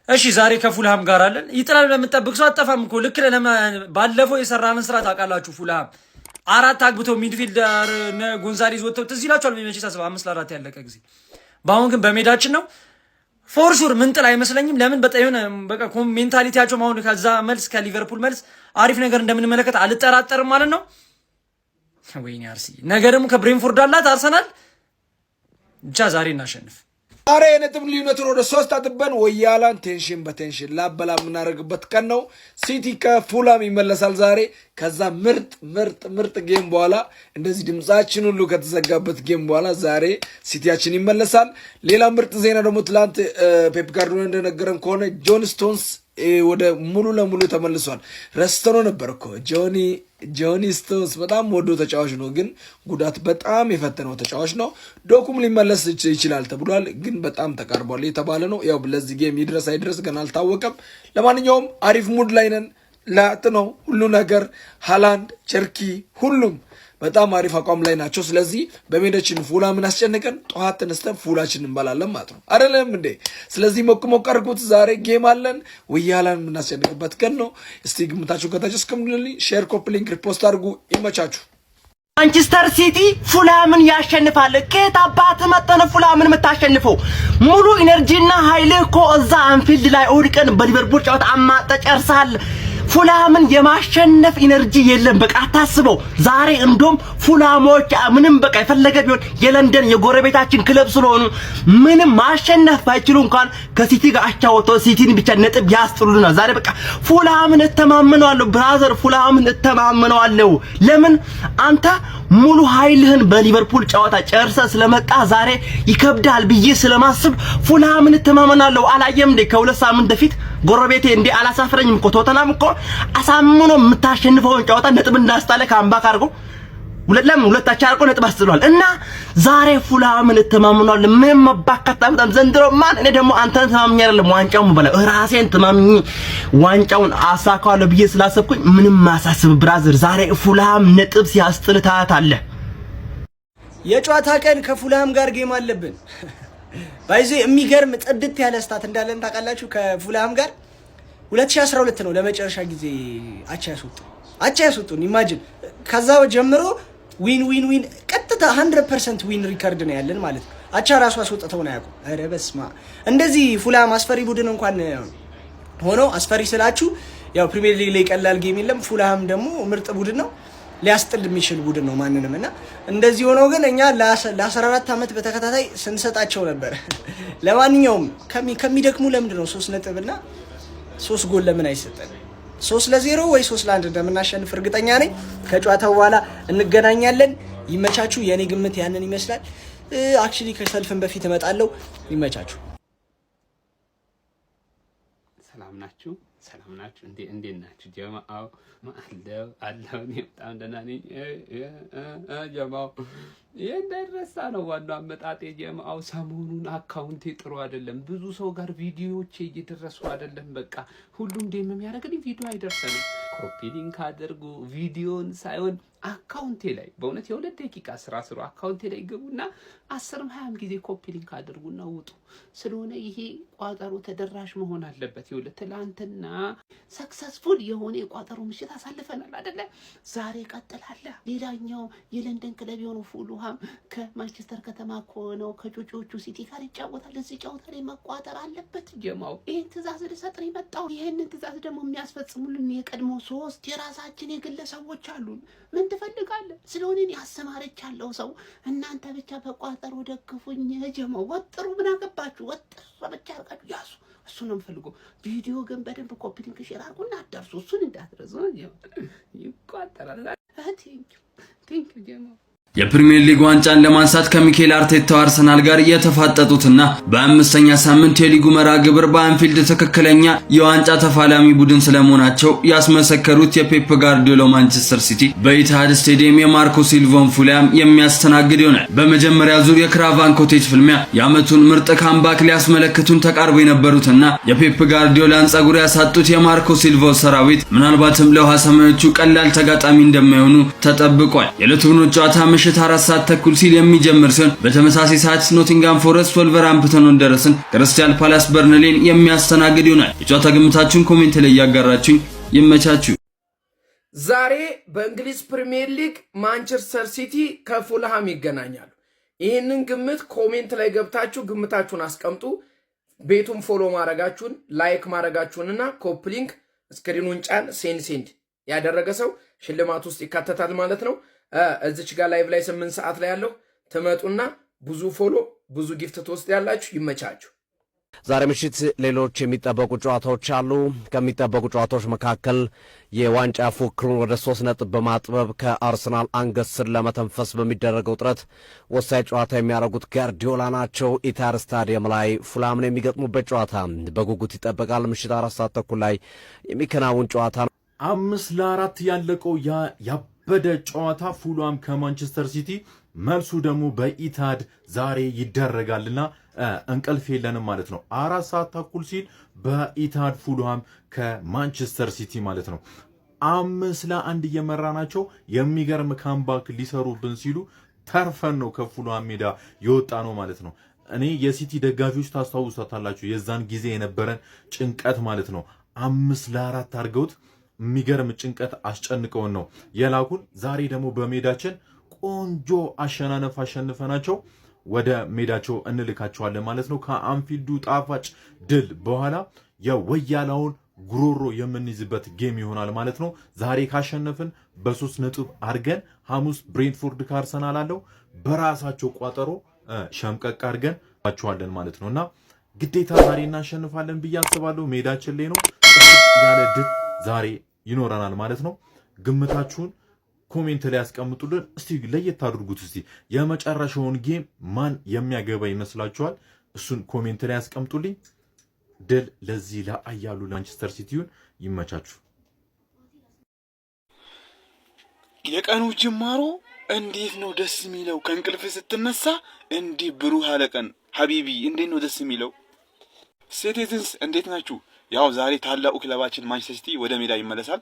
እሺ ዛሬ ከፉልሃም ጋር አለን። ይጥላል ለምትጠብቅ ሰው አጠፋም እኮ ልክ ባለፈው የሰራንን ስራ ታውቃላችሁ። ፉልሃም 4 አግብተው ሚድፊልደር ጎንዛሌዝ ወጥተው ትዝ ይላችኋል። በመቼ 5-4 ያለቀ ጊዜ። በአሁን ግን በሜዳችን ነው ፎር ሹር ምንጥል አይመስለኝም። ለምን በቃ ሜንታሊቲያቸው አሁን ከዛ መልስ ከሊቨርፑል መልስ አሪፍ ነገር እንደምንመለከት አልጠራጠርም ማለት ነው። ወይኔ አርሲ ነገ ደግሞ ከብሬንፎርድ አላት አርሰናል። ብቻ ዛሬ እናሸንፍ። ዛሬ የነጥብ ልዩነቱን ወደ 3 አጥበን ወያላን ቴንሽን በቴንሽን ላበላ የምናደርግበት ቀን ነው። ሲቲ ከፉላም ይመለሳል ዛሬ። ከዛ ምርጥ ጌም በኋላ እንደዚህ ድምጻችን ሁሉ ከተዘጋበት ጌም በኋላ ዛሬ ሲቲያችን ይመለሳል። ሌላ ምርጥ ዜና ደግሞ ትላንት ፔፕ ጋርዲዮላ እንደነገረን ከሆነ ጆን ስቶንስ ወደ ሙሉ ለሙሉ ተመልሷል። ረስተኖ ነበር እኮ ጆኒ ስቶንስ በጣም ወዶ ተጫዋች ነው፣ ግን ጉዳት በጣም የፈተነው ተጫዋች ነው። ዶኩም ሊመለስ ይችላል ተብሏል፣ ግን በጣም ተቃርቧል የተባለ ነው። ያው ለዚህ ጌም ይድረስ አይድረስ ገና አልታወቀም። ለማንኛውም አሪፍ ሙድ ላይ ነን። ላጥ ነው ሁሉ ነገር ሃላንድ ቸርኪ ሁሉም በጣም አሪፍ አቋም ላይ ናቸው። ስለዚህ በሜዳችን ፉላምን አስጨንቀን ጠዋት ተነስተን ፉላችን እንበላለን ማለት ነው አይደለም እንዴ? ስለዚህ ሞቅ አድርጉት። ዛሬ ጌም አለን። ወያላን የምናስጨንቅበት ቀን ነው። እስቲ ግምታችሁ ከታች እስከምንልኝ ሼር፣ ኮፒ ሊንክ፣ ሪፖስት አድርጉ። ይመቻችሁ። ማንቸስተር ሲቲ ፉላምን ያሸንፋል። ከየት አባት መጠነ ፉላምን የምታሸንፈው? ሙሉ ኢነርጂና ኃይል እኮ እዛ አንፊልድ ላይ ወድቀን በሊቨርፑል ጨዋታ አማጠ ጨርሳል። ፉላምን የማሸነፍ ኢነርጂ የለም። በቃ አታስበው። ዛሬ እንደም ፉላሞች ምንም በቃ የፈለገ ቢሆን የለንደን የጎረቤታችን ክለብ ስለሆኑ ምንም ማሸነፍ ባይችሉ እንኳን ከሲቲ ጋር አቻወተው ሲቲን ብቻ ነጥብ ያስጥሉልናል። ዛሬ በቃ ፉላምን እተማመነዋለሁ ብራዘር፣ ፉላምን እተማመነዋለሁ። ለምን አንተ ሙሉ ኃይልህን በሊቨርፑል ጨዋታ ጨርሰ ስለመጣ ዛሬ ይከብዳል ብዬ ስለማስብ ፉላምን እተማመናለሁ። አላየም እንደ ከሁለት ሳምንት በፊት ጎረቤቴ እንዴ አላሳፍረኝም እኮ ቶተናም እኮ አሳምኖ የምታሸንፈውን ጨዋታ ነጥብ እንዳስጣለ ካምባክ አድርጎ ሁለት አቻርቆ ነጥብ አስጥሏል። እና ዛሬ ፉላምን እተማመናለሁ። ምንም መባካታ በጣም ዘንድሮ ማን እኔ ደግሞ አንተን ተማምኜ አይደለም ዋንጫውን በላ ራሴን ተማምኜ ዋንጫውን አሳካዋለሁ ብዬ ስላሰብኩኝ ምንም ማሳስብ ብራዘር። ዛሬ ፉላም ነጥብ ሲያስጥል ታያታለ። የጨዋታ ቀን ከፉላም ጋር ጌም አለብን። ባይዜ የሚገርም ጥድት ያለ ስታት እንዳለን ታውቃላችሁ። ከፉላም ጋር 2012 ነው ለመጨረሻ ጊዜ አቻ ያስወጡን። ኢማጂን ከዛ ጀምሮ ዊን ቀጥታ 100% ዊን ሪከርድ ነው ያለን ማለት ነው። አቻ ራሱ አስወጥተው ነው ያውቁ። ኧረ በስማ እንደዚህ ፉላም አስፈሪ ቡድን እንኳን ሆኖ አስፈሪ ስላችሁ ያው ፕሪሚየር ሊግ ላይ ቀላል ጌም የለም። ፉላም ደግሞ ምርጥ ቡድን ነው፣ ሊያስጥል የሚችል ቡድን ነው ማንንም። እና እንደዚህ ሆኖ ግን እኛ ለ14 ዓመት በተከታታይ ስንሰጣቸው ነበር። ለማንኛውም ከሚደክሙ ለምንድን ነው 3 ነጥብና 3 ጎል ለምን አይሰጠን? 3-0 ወይ 3-1 እንደምናሸንፍ እርግጠኛ ነኝ። ከጨዋታው በኋላ እንገናኛለን። ይመቻችሁ። የኔ ግምት ያንን ይመስላል። አክቹሊ ከሰልፍን በፊት እመጣለሁ። ይመቻችሁ። ሰላም ናችሁ? እንዴት ናችሁ? ጀማው አለው እኔ በጣም ደህና ነኝ። ጀማው እንደረሳ ነው ዋናው አመጣጤ። ጀማው ሰሞኑን አካውንቴ ጥሩ አይደለም። ብዙ ሰው ጋር ቪዲዮዎቼ እየደረሱ አይደለም። በቃ ሁሉም ደም የሚያደርግልኝ ቪዲዮ አይደርሰንም። ኮፒ ሊንክ አድርጉ። ቪዲዮን ሳይሆን አካውንቴ ላይ በእውነት የ2 ደቂቃ ስራ ስሩ። አካውንቴ ላይ ግቡና 10-20 ጊዜ ኮፒ ሊንክ አድርጉና ውጡ። ስለሆነ ይሄ ቋጠሮ ተደራሽ መሆን አለበት። ትላንትና ሰክሰስፉል የሆነ የቋጠሮ ምሽት አሳልፈናል አይደለ? ዛሬ ቀጥላለ። ሌላኛው የለንደን ክለብ የሆነው ፉልሃም ከማንቸስተር ከተማ ከሆነው ከጮጮቹ ሲቲ ጋር ይጫወታል። እዚህ ጨዋታ ላይ መቋጠር አለበት። ጀማው ይሄን ትዕዛዝ ልሰጥ ነው የመጣው። ይሄንን ትዕዛዝ ደግሞ የሚያስፈጽሙልን የቀድሞ 3 የራሳችን የግለሰቦች አሉን። ምን ትፈልጋለህ? ስለሆነ ያሰማረቻለሁ ሰው እናንተ ብቻ በቋጠሮ ደግፉኝ። ጀማው ወጥሩ። ምን አገባችሁ? ወጥሩ ብቻ አርጋችሁ ያሱ። እሱ ነው የምፈልገው። ቪዲዮ ግን በደንብ ኮፒ ሊንክ ሼር አድርጉና አዳርሱ። እሱን እንዳትረሱ። ይቋጠራል። ቴንክ ዩ ጀማው። የፕሪሚየር ሊግ ዋንጫን ለማንሳት ከሚኬል አርቴታው አርሰናል ጋር የተፋጠጡትና በ5ኛ ሳምንት የሊጉ መርሃ ግብር በአንፊልድ ትክክለኛ የዋንጫ ተፋላሚ ቡድን ስለመሆናቸው ያስመሰከሩት የፔፕ ጋርዲዮላ ማንቸስተር ሲቲ በኢቲሃድ ስቴዲየም የማርኮ ሲልቫን ፉላም የሚያስተናግድ ይሆናል። በመጀመሪያ ዙር የክራቫን ኮቴጅ ፍልሚያ የዓመቱን ምርጥ ካምባክ ሊያስመለክቱን ተቃርበው የነበሩትና የፔፕ ጋርዲዮላን ጸጉር ያሳጡት የማርኮ ሲልቫ ሰራዊት ምናልባትም ለውሃ ሰማዮቹ ቀላል ተጋጣሚ እንደማይሆኑ ተጠብቋል። የዕለቱን ጨዋታ ምሽት 4 ሰዓት ተኩል ሲል የሚጀምር ሲሆን በተመሳሳይ ሰዓት ኖቲንጋም ፎረስት ወልቨርሃምፕተን ወንደረስን ክሪስታል ፓላስ በርንሌን የሚያስተናግድ ይሆናል። የጨዋታ ግምታችሁን ኮሜንት ላይ ያጋራችሁኝ። ይመቻችሁ። ዛሬ በእንግሊዝ ፕሪሚየር ሊግ ማንቸስተር ሲቲ ከፉልሃም ይገናኛሉ። ይህንን ግምት ኮሜንት ላይ ገብታችሁ ግምታችሁን አስቀምጡ። ቤቱን ፎሎ ማድረጋችሁን ላይክ ማድረጋችሁንና ኮፕሊንክ ስክሪኑን ጫን ሴንድ ያደረገ ሰው ሽልማት ውስጥ ይካተታል ማለት ነው። እዚች ጋር ላይቭ ላይ 8 ሰዓት ላይ ያለው ትመጡና ብዙ ፎሎ ብዙ ጊፍት ትወስድ ያላችሁ። ይመቻችሁ። ዛሬ ምሽት ሌሎች የሚጠበቁ ጨዋታዎች አሉ። ከሚጠበቁ ጨዋታዎች መካከል የዋንጫ ፉክክሩን ወደ 3 ነጥብ በማጥበብ ከአርሰናል አንገት ስር ለመተንፈስ በሚደረገው ጥረት ወሳኝ ጨዋታ የሚያደርጉት ጋርዲዮላ ናቸው። ኢታድ ስታዲየም ላይ ፉላምን የሚገጥሙበት ጨዋታ በጉጉት ይጠበቃል። ምሽት 4 ሰዓት ተኩል ላይ የሚከናወን ጨዋታ ነው። 5-4 ያለቀው ያበደ ጨዋታ ፉላም ከማንቸስተር ሲቲ መልሱ ደግሞ በኢታድ ዛሬ ይደረጋልና እንቅልፍ የለንም ማለት ነው። 4 ሰዓት ተኩል ሲል በኢታድ ፉላም ከማንቸስተር ሲቲ ማለት ነው። 5-1 እየመራ ናቸው። የሚገርም ካምባክ ሊሰሩብን ሲሉ ተርፈን ነው ከፉላም ሜዳ የወጣ ነው ማለት ነው። እኔ የሲቲ ደጋፊዎች ታስታውሳታላችሁ የዛን ጊዜ የነበረን ጭንቀት ማለት ነው። 5-4 አድርገውት የሚገርም ጭንቀት አስጨንቀውን ነው የላኩን። ዛሬ ደግሞ በሜዳችን ቆንጆ አሸናነፍ አሸንፈናቸው ወደ ሜዳቸው እንልካቸዋለን ማለት ነው። ከአንፊልዱ ጣፋጭ ድል በኋላ የወያላውን ጉሮሮ የምንይዝበት ጌም ይሆናል ማለት ነው። ዛሬ ካሸነፍን በ3 ነጥብ አድርገን ሐሙስ ብሬንትፎርድ ከአርሰናል አለው በራሳቸው ቋጠሮ ሸምቀቅ አድርገን ባቸዋለን ማለት ነውና ግዴታ ዛሬ እናሸንፋለን ብዬ አስባለሁ። ሜዳችን ላይ ነው። ያለ ድል ዛሬ ይኖረናል ማለት ነው። ግምታችሁን ኮሜንት ላይ ያስቀምጡልን። እስቲ ለየት አድርጉት። እስቲ የመጨረሻውን ጌም ማን የሚያገባ ይመስላችኋል? እሱን ኮሜንት ላይ ያስቀምጡልኝ። ድል ለዚህ ለአያሉ ማንቸስተር ሲቲውን። ይመቻችሁ። የቀኑ ጅማሮ እንዴት ነው ደስ የሚለው! ከእንቅልፍ ስትነሳ እንዲህ ብሩህ አለቀን ሀቢቢ እንዴት ነው ደስ የሚለው! ሲቲዝንስ እንዴት ናችሁ? ያው ዛሬ ታላቁ ክለባችን ማንቸስተር ሲቲ ወደ ሜዳ ይመለሳል።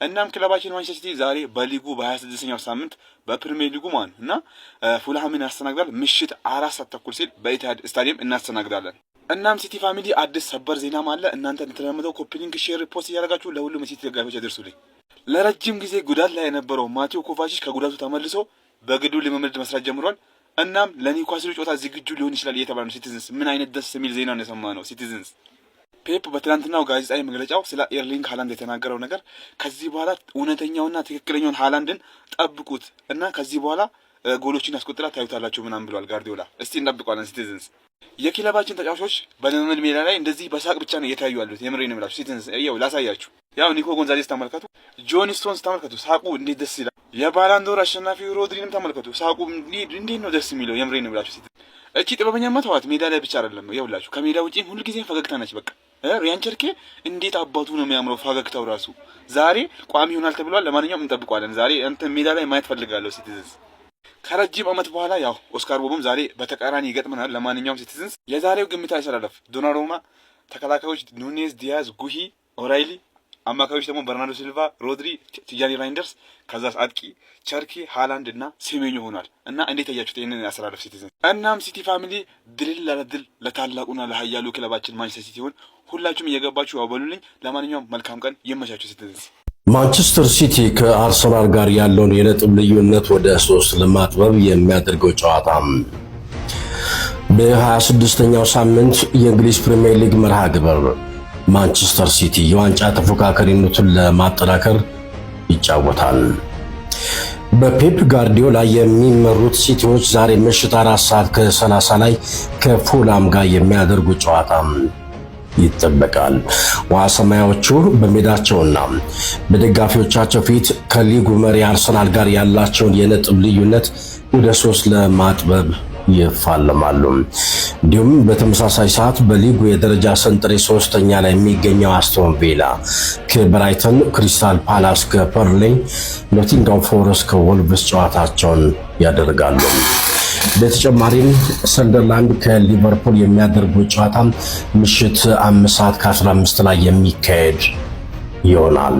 እናም ክለባችን ማንቸስተር ሲቲ ዛሬ በሊጉ በ26ኛው ሳምንት በፕሪሚየር ሊጉ ማለት እና ፉልሃምን ያስተናግዳል። ምሽት 4 ሰዓት ተኩል ሲል በኢታድ ስታዲየም እናስተናግዳለን። እናም ሲቲ ፋሚሊ አዲስ ሰበር ዜናም አለ። እናንተ እንደተለመደው ኮፒ ሊንክ፣ ሼር፣ ፖስት እያደረጋችሁ ለሁሉም የሲቲ ደጋፊዎች ያደርሱልኝ። ለረጅም ጊዜ ጉዳት ላይ የነበረው ማቴዎ ኮቫቺች ከጉዳቱ ተመልሶ በግዱ ልምምድ መስራት ጀምሯል። እናም ለኒውካስል ጨዋታ ዝግጁ ሊሆን ይችላል እየተባለ ነው። ሲቲዝንስ ምን አይነት ደስ የሚል ዜና ነው የሰማነው። ሲቲዝንስ ፔፕ በትናንትናው ጋዜጣዊ መግለጫው ስለ ኤርሊንግ ሃላንድ የተናገረው ነገር ከዚህ በኋላ እውነተኛውና ትክክለኛውን ሃላንድን ጠብቁት እና ከዚህ በኋላ ጎሎችን ያስቆጥራ ታዩታላችሁ ምናምን ብሏል ጋርዲዮላ። እስቲ እንጠብቀዋለን። ሲቲዝንስ የክለባችን ተጫዋቾች በልምምድ ሜዳ ላይ እንደዚህ በሳቅ ብቻ ነው እየታዩ ያሉት። የምሬን ነው የምላችሁ። ሲቲዝንስ ይኸው ላሳያችሁ። ያው ኒኮ ጎንዛሌስ ተመልከቱ፣ ጆን ስቶንስ ተመልከቱ፣ ሳቁ እንዴት ደስ ይላል። የባላንዶር አሸናፊው ሮድሪንም ተመልከቱ፣ ሳቁ እንዴት ነው ደስ የሚለው። የምሬን ነው የምላችሁ። ሲቲዝንስ እቺ ጥበበኛ ማተዋት ሜዳ ላይ ብቻ አይደለም ይኸውላችሁ፣ ከሜዳ ውጪ ሁልጊዜ ፈገግታ ነች። በቃ ሪያን ቸርኬ እንዴት አባቱ ነው የሚያምረው ፈገግታው ራሱ። ዛሬ ቋሚ ይሆናል ተብሏል። ለማንኛውም እንጠብቀዋለን። ዛሬ እንትን ሜዳ ላይ ማየት ፈልጋለሁ። ሲቲዝንስ ከረጅም ዓመት በኋላ ያው ኦስካር ቦብም ዛሬ በተቃራኒ ይገጥመናል። ለማንኛውም ሲቲዝንስ የዛሬው ግምት አይሰላለፍ ዶናሩማ፣ ተከላካዮች ኑኔዝ፣ ዲያዝ፣ ጉሂ፣ ኦራይሊ፣ አማካዮች ደግሞ በርናርዶ ሲልቫ፣ ሮድሪ፣ ቲጃኒ ራይንደርስ፣ ከዛስ አጥቂ ቸርኪ፣ ሃላንድ እና ሴሜኞ ሆኗል። እና እንዴት ያያችሁት ይሄንን ያሰላለፍ ሲቲዝንስ? እናም ሲቲ ፋሚሊ ድል ለድል ለታላቁና ለሀያሉ ክለባችን ማንቸስተር ሲቲ ይሁን። ሁላችሁም እየገባችሁ ያበሉልኝ። ለማንኛውም መልካም ቀን ይመቻችሁ ሲቲዝንስ። ማንቸስተር ሲቲ ከአርሰናል ጋር ያለውን የነጥብ ልዩነት ወደ 3 ለማጥበብ የሚያደርገው ጨዋታ በ26ኛው ሳምንት የእንግሊዝ ፕሪሚየር ሊግ መርሃ ግብር ማንቸስተር ሲቲ የዋንጫ ተፎካካሪነቱን ለማጠናከር ይጫወታል። በፔፕ ጋርዲዮላ የሚመሩት ሲቲዎች ዛሬ ምሽት 4 ሰዓት ከ30 ላይ ከፉላም ጋር የሚያደርጉት ጨዋታ ይጠበቃል። ዋሰማያዎቹ በሜዳቸውና በደጋፊዎቻቸው ፊት ከሊጉ መሪ አርሰናል ጋር ያላቸውን የነጥብ ልዩነት ወደ 3 ለማጥበብ ይፋለማሉ። እንዲሁም በተመሳሳይ ሰዓት በሊጉ የደረጃ ሰንጠረዥ 3ኛ ላይ የሚገኘው አስቶን ቪላ ከብራይተን፣ ክሪስታል ፓላስ ከበርንሌይ፣ ኖቲንጋም ፎረስት ከወልቭስ ጨዋታቸውን ያደርጋሉ። በተጨማሪም ሰንደርላንድ ከሊቨርፑል የሚያደርጉት ጨዋታ ምሽት 5 ሰዓት ከ15 ላይ የሚካሄድ ይሆናል።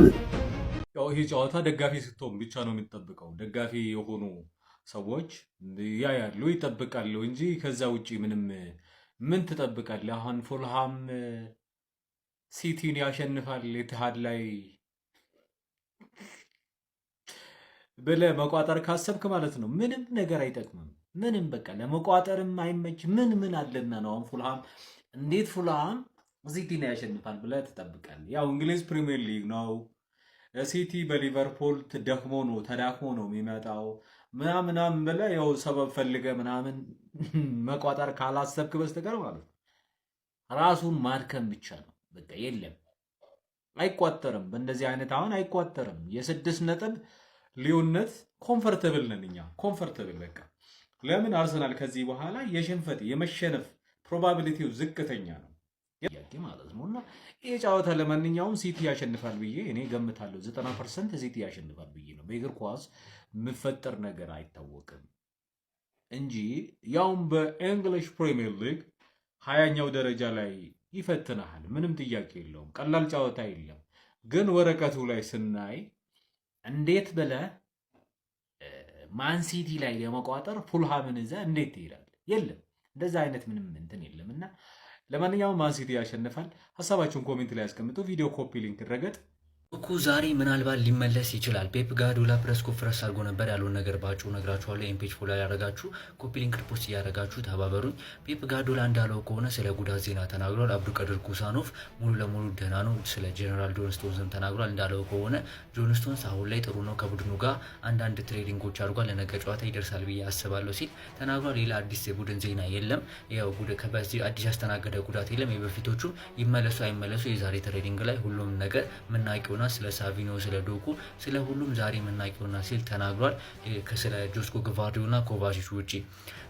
ያው ይሄ ጨዋታ ደጋፊ ስትሆን ብቻ ነው የሚጠብቀው። ደጋፊ የሆኑ ሰዎች ያያሉ ይጠብቃሉ እንጂ ከዛ ውጪ ምንም ምን ትጠብቃለህ? አሁን ፉልሃም ሲቲን ያሸንፋል ኢትሃድ ላይ ብለህ መቋጠር ካሰብክ ማለት ነው ምንም ነገር አይጠቅምም። ምንም በቃ ለመቋጠርም አይመች። ምን አለና ነው አሁን ፉልሃም እንዴት ፉልሃም ሲቲን ያሸንፋል ብለህ ትጠብቃለህ? ያው እንግሊዝ ፕሪሚየር ሊግ ነው። ሲቲ በሊቨርፑል ተዳክሞ ነው የሚመጣው ምናምን ብለህ ያው ሰበብ ፈልገህ ምናምን መቋጠር ካላሰብክ በስተቀር ማለት ነው ራሱን ማድከም ብቻ ነው። በቃ የለም አይቋጠርም። በእንደዚህ አይነት አሁን አይቋጠርም። የ6 ነጥብ ልዩነት ኮምፈርተብል ነን እኛ ኮምፈርተብል። በቃ ለምን አርሰናል ከዚህ በኋላ የመሸነፍ ፕሮባቢሊቲው ዝቅተኛ ነው ማለት ነው። እና ይህ ጨዋታ ለማንኛውም ሲቲ ያሸንፋል ብዬ እኔ ገምታለሁ። 90% ሲቲ ያሸንፋል ብዬ ነው። በእግር ኳስ የምፈጠር ነገር አይታወቅም እንጂ ያውም በእንግሊሽ ፕሪሚየር ሊግ 20ኛው ደረጃ ላይ ይፈትናል። ምንም ጥያቄ የለውም። ቀላል ጨዋታ የለም። ግን ወረቀቱ ላይ ስናይ እንዴት ብለህ ማን ሲቲ ላይ ለመቋጠር ፉልሃምን እዛ እንዴት ትሄዳለህ? የለም እንደዛ አይነት ምንም እንትን የለም። እና ለማንኛውም ማን ሲቲ ያሸንፋል። ሀሳባችሁን ኮሜንት ላይ ያስቀምጡ። ቪዲዮ ኮፒ ሊንክ ረገጥ እኮ ዛሬ ምናልባት ሊመለስ ይችላል። ፔፕ ጋርዲዮላ ፕሬስ ኮንፈረንስ አድርጎ ነበር። ያለውን ነገር ባጭሩ ነግራችኋለሁ። ኤምፔጅ ፎሎ ያደረጋችሁ ኮፒ ሊንክ ሪፖስት እያደረጋችሁ ተባበሩኝ። ፔፕ ጋርዲዮላ እንዳለው ከሆነ ስለ ጉዳት ዜና ተናግሯል። አብዱልቃድር ጉሳኖቭ ሙሉ ለሙሉ ደህና ነው። ስለ ጄኔራል ጆን ስቶንስም ተናግሯል። እንዳለው ከሆነ ጆን ስቶንስ አሁን ላይ ጥሩ ነው፣ ከቡድኑ ጋር አንዳንድ ትሬኒንጎች አድርጓል፣ ለነገ ጨዋታ ይደርሳል ብዬ አስባለሁ ሲል ተናግሯል። ሌላ አዲስ የቡድን ዜና የለም። ያው በዚህ አዲስ ያስተናገደ ጉዳት የለም። የበፊቶቹ ይመለሱ አይመለሱ የዛሬ ትሬኒንግ ላይ ሁሉም ነገር ምናውቀውና ስለ ሳቪኖ ስለ ዶኩ ስለ ሁሉም ዛሬ የምናውቀውና ሲል ተናግሯል። ስለ ጆስኮ ግቫርዲዮልና ኮቫሲች ውጪ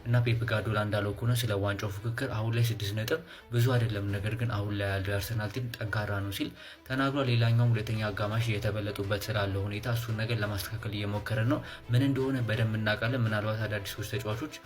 እና ፔፕ ጋርዲዮላ እንዳለው ከሆነ ስለ ዋንጫው ፉክክር አሁን ላይ 6 ነጥብ ብዙ አይደለም፣ ነገር ግን አሁን ላይ ያለው የአርሰናል ቲም ጠንካራ ነው ሲል ተናግሯል። ሌላኛውም ሁለተኛ አጋማሽ የተበለጡበት ስላለው ሁኔታ እሱን ነገር ለማስተካከል እየሞከረ ነው። ምን እንደሆነ በደንብ እናውቃለን። ምናልባት አዳዲሶች ተጫዋቾች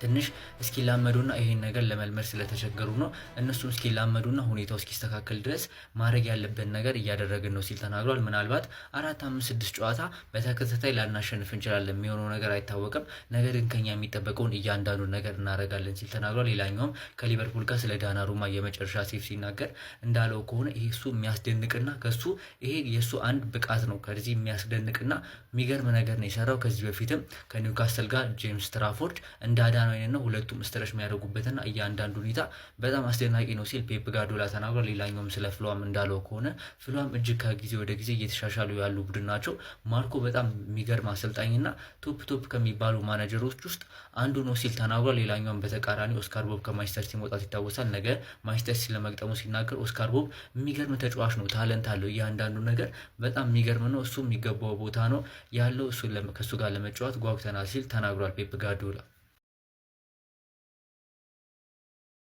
ትንሽ እስኪላመዱና ይሄን ነገር ለመልመድ ስለተቸገሩ ነው። እነሱም እስኪላመዱና ሁኔታው እስኪስተካከል ድረስ ማድረግ ያለብን ነገር እያደረግን ነው ሲል ተናግሯል። ምናልባት 4፣ 5፣ 6 ጨዋታ በተከታታይ ላናሸንፍ እንችላለን፣ የሚሆነው ነገር አይታወቅም። ነገር ግን ከኛ የሚጠበቀውን እያንዳንዱ ነገር እናደርጋለን ሲል ተናግሯል። ሌላኛውም ከሊቨርፑል ጋር ስለ ዳናሩማ የመጨረሻ ሴፍ ሲናገር እንዳለው ከሆነ ይሄ እሱ የሚያስደንቅና ከሱ ይሄ የእሱ አንድ ብቃት ነው። ከዚህ የሚያስደንቅና የሚገርም ነገር ነው የሰራው። ከዚህ በፊትም ከኒውካስትል ጋር ጄምስ ትራፎርድ እንዳዳነው ነው ሁለቱም ስትረሽ የሚያደርጉበትና እያንዳንዱ ሁኔታ በጣም አስደናቂ ነው ሲል ፔፕ ጋርዲዮላ ተናግሯል። ሌላኛውም ስለ ፍሏም እንዳለው ከሆነ ፍሏም እጅግ ከጊዜ ወደ ጊዜ እየተሻሻሉ ያሉ ቡድን ናቸው። ማርኮ በጣም የሚገርም አሰልጣኝና ቶፕ ከሚባሉ ማኔጀሮች ውስጥ አንዱ ነው ሲል ተናግሯል። ሌላኛውም በተቃራኒ ኦስካር ቦብ ከማንቸስተር ሲቲ መውጣት ይታወሳል። ነገ ማንቸስተር ሲቲ ለመግጠሙ ሲናገር ኦስካር ቦብ የሚገርም ተጫዋች ነው፣ ታለንት አለው፣ እያንዳንዱ ነገር በጣም የሚገርም ነው፣ እሱ የሚገባው ቦታ ነው ያለው፣ ከእሱ ጋር ለመጫወት ጓጉተናል ሲል ተናግሯል ፔፕ ጋርዲዮላ።